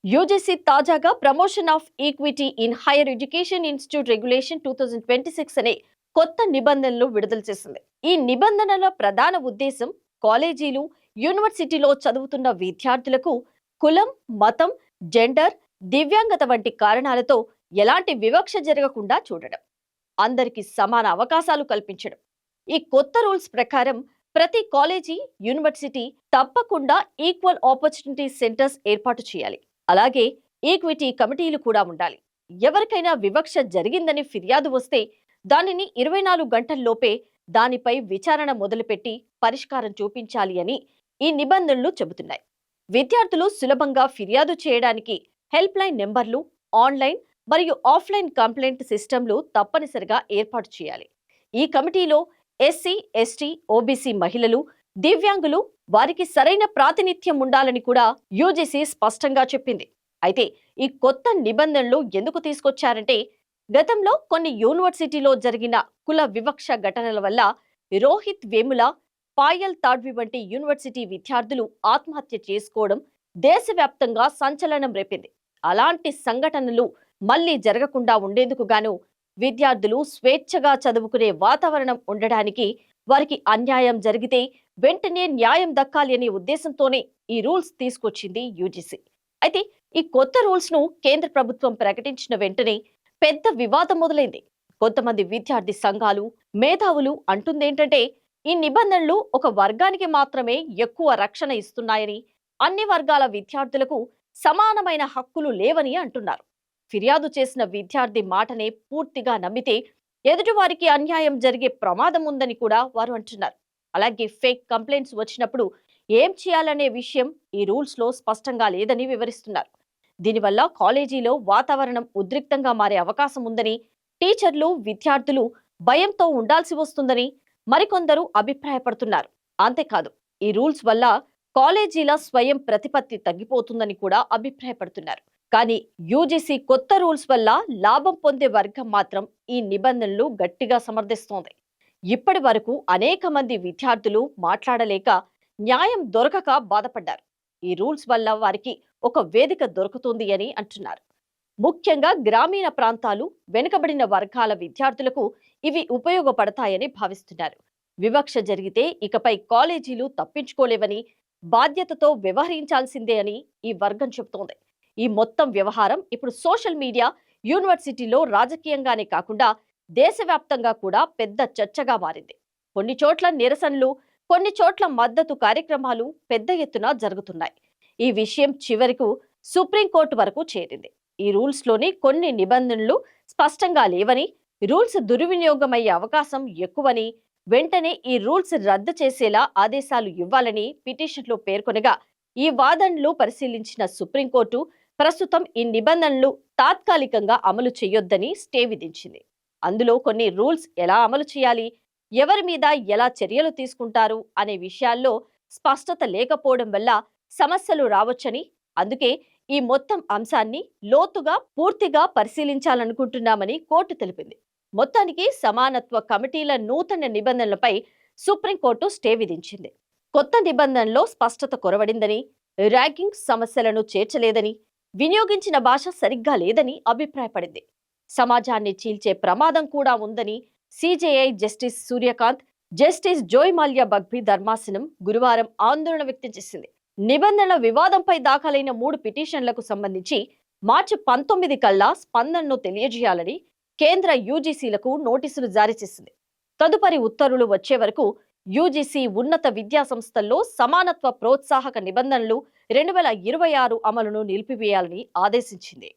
UGC తాజాగా promotion of equity in higher education institute regulation 2026 అనే కొత్త నిబంధనలు విడుదల చేసింది. ఈ నిబంధనల ప్రధాన ఉద్దేశం కాలేజీలు, యూనివర్సిటీలో చదువుతున్న విద్యార్థులకు కులం, మతం, జెండర్, దివ్యాంగత వంటి కారణాలతో ఎలాంటి వివక్ష జరగకుండా చూడడం, అందరికీ సమాన అవకాశాలు కల్పించడం. ఈ కొత్త రూల్స్ ప్రకారం ప్రతి కాలేజీ, యూనివర్సిటీ తప్పకుండా ఈక్వల్ ఆపర్చునిటీ సెంటర్స్ ఏర్పాటు చేయాలి. అలాగే ఈక్విటీ కమిటీలు కూడా ఉండాలి. ఎవరికైనా వివక్ష జరిగిందని ఫిర్యాదు వస్తే దానిని 24 గంటల్లోపే దానిపై విచారణ మొదలుపెట్టి పరిష్కారం చూపించాలి అని ఈ నిబంధనలు చెబుతున్నాయి. విద్యార్థులు సులభంగా ఫిర్యాదు చేయడానికి హెల్ప్ లైన్ నెంబర్లు, ఆన్లైన్ మరియు ఆఫ్లైన్ కంప్లైంట్ సిస్టంలు తప్పనిసరిగా ఏర్పాటు చేయాలి. ఈ కమిటీలో ఎస్సీ, ఎస్టీ, ఓబీసీ మహిళలు, దివ్యాంగులు, వారికి సరైన ప్రాతినిధ్యం ఉండాలని కూడా యూజీసీ స్పష్టంగా చెప్పింది. అయితే ఈ కొత్త నిబంధనలు ఎందుకు తీసుకొచ్చారంటే, గతంలో కొన్ని యూనివర్సిటీలో జరిగిన కుల వివక్ష ఘటనల వల్ల రోహిత్ వేముల, పాయల్ తాడ్వి వంటి యూనివర్సిటీ విద్యార్థులు ఆత్మహత్య చేసుకోవడం దేశవ్యాప్తంగా సంచలనం రేపింది. అలాంటి సంఘటనలు మళ్లీ జరగకుండా ఉండేందుకు గాను విద్యార్థులు స్వేచ్ఛగా చదువుకునే వాతావరణం ఉండడానికి, వారికి అన్యాయం జరిగితే వెంటనే న్యాయం దక్కాలి అనే ఉద్దేశంతోనే ఈ రూల్స్ తీసుకొచ్చింది యూజీసీ. అయితే ఈ కొత్త రూల్స్ ను కేంద్ర ప్రభుత్వం ప్రకటించిన వెంటనే పెద్ద వివాదం మొదలైంది. కొంతమంది విద్యార్థి సంఘాలు, మేధావులు అంటుందేంటంటే, ఈ నిబంధనలు ఒక వర్గానికి మాత్రమే ఎక్కువ రక్షణ ఇస్తున్నాయని, అన్ని వర్గాల విద్యార్థులకు సమానమైన హక్కులు లేవని అంటున్నారు. ఫిర్యాదు చేసిన విద్యార్థి మాటనే పూర్తిగా నమ్మితే ఎదుటివారికి అన్యాయం జరిగే ప్రమాదం ఉందని కూడా వారు అంటున్నారు. అలాగే ఫేక్ కంప్లైంట్స్ వచ్చినప్పుడు ఏం చేయాలనే విషయం ఈ రూల్స్ లో స్పష్టంగా లేదని వివరిస్తున్నారు. దీనివల్ల కాలేజీలో వాతావరణం ఉద్రిక్తంగా మారే అవకాశం ఉందని, టీచర్లు, విద్యార్థులు భయంతో ఉండాల్సి వస్తుందని మరికొందరు అభిప్రాయపడుతున్నారు. అంతేకాదు, ఈ రూల్స్ వల్ల కాలేజీల స్వయం ప్రతిపత్తి తగ్గిపోతుందని కూడా అభిప్రాయపడుతున్నారు. కానీ యూజీసీ కొత్త రూల్స్ వల్ల లాభం పొందే వర్గం మాత్రం ఈ నిబంధనలు గట్టిగా సమర్థిస్తోంది. ఇప్పటి వరకు అనేక మంది విద్యార్థులు మాట్లాడలేక, న్యాయం దొరకక బాధపడ్డారు. ఈ రూల్స్ వల్ల వారికి ఒక వేదిక దొరుకుతుంది అని అంటున్నారు. ముఖ్యంగా గ్రామీణ ప్రాంతాలు, వెనుకబడిన వర్గాల విద్యార్థులకు ఇవి ఉపయోగపడతాయని భావిస్తున్నారు. వివక్ష జరిగితే ఇకపై కాలేజీలు తప్పించుకోలేవని, బాధ్యతతో వ్యవహరించాల్సిందే అని ఈ వర్గం చెబుతోంది. ఈ మొత్తం వ్యవహారం ఇప్పుడు సోషల్ మీడియా, యూనివర్సిటీలో రాజకీయంగానే కాకుండా దేశవ్యాప్తంగా కూడా పెద్ద చర్చగా మారింది. కొన్ని చోట్ల నిరసనలు, కొన్ని చోట్ల మద్దతు కార్యక్రమాలు పెద్ద ఎత్తున జరుగుతున్నాయి. ఈ విషయం చివరకు సుప్రీంకోర్టు వరకు చేరింది. ఈ రూల్స్ లోని కొన్ని నిబంధనలు స్పష్టంగా లేవని, రూల్స్ దుర్వినియోగమయ్యే అవకాశం ఎక్కువని, వెంటనే ఈ రూల్స్ రద్దు చేసేలా ఆదేశాలు ఇవ్వాలని పిటిషన్లో పేర్కొనగా, ఈ వాదనలు పరిశీలించిన సుప్రీంకోర్టు ప్రస్తుతం ఈ నిబంధనలు తాత్కాలికంగా అమలు చేయొద్దని స్టే విధించింది. అందులో కొన్ని రూల్స్ ఎలా అమలు చేయాలి, ఎవరి మీద ఎలా చర్యలు తీసుకుంటారు అనే విషయాల్లో స్పష్టత లేకపోవడం వల్ల సమస్యలు రావచ్చని, అందుకే ఈ మొత్తం అంశాన్ని లోతుగా పూర్తిగా పరిశీలించాలనుకుంటున్నామని కోర్టు తెలిపింది. మొత్తానికి సమానత్వ కమిటీల నూతన నిబంధనలపై సుప్రీంకోర్టు స్టే విధించింది. కొత్త నిబంధనలో స్పష్టత కొరవడిందని, ర్యాంకింగ్ సమస్యలను చేర్చలేదని, వినియోగించిన భాష సరిగ్గా లేదని అభిప్రాయపడింది. సమాజాన్ని చీల్చే ప్రమాదం కూడా ఉందని CJI justice Suryakant, justice Joymalya Bagchi ధర్మాసనం గురువారం ఆందోళన వ్యక్తం చేసింది. నిబంధనల వివాదంపై దాఖలైన 3 పిటిషన్లకు సంబంధించి మార్చి 19 కల్లా స్పందనను తెలియజేయాలని కేంద్ర యూజీసీలకు నోటీసులు జారీ చేసింది. తదుపరి ఉత్తర్వులు వచ్చే వరకు యూజీసీ ఉన్నత విద్యా సంస్థల్లో సమానత్వ ప్రోత్సాహక నిబంధనలు 2026 అమలును నిలిపివేయాలని ఆదేశించింది.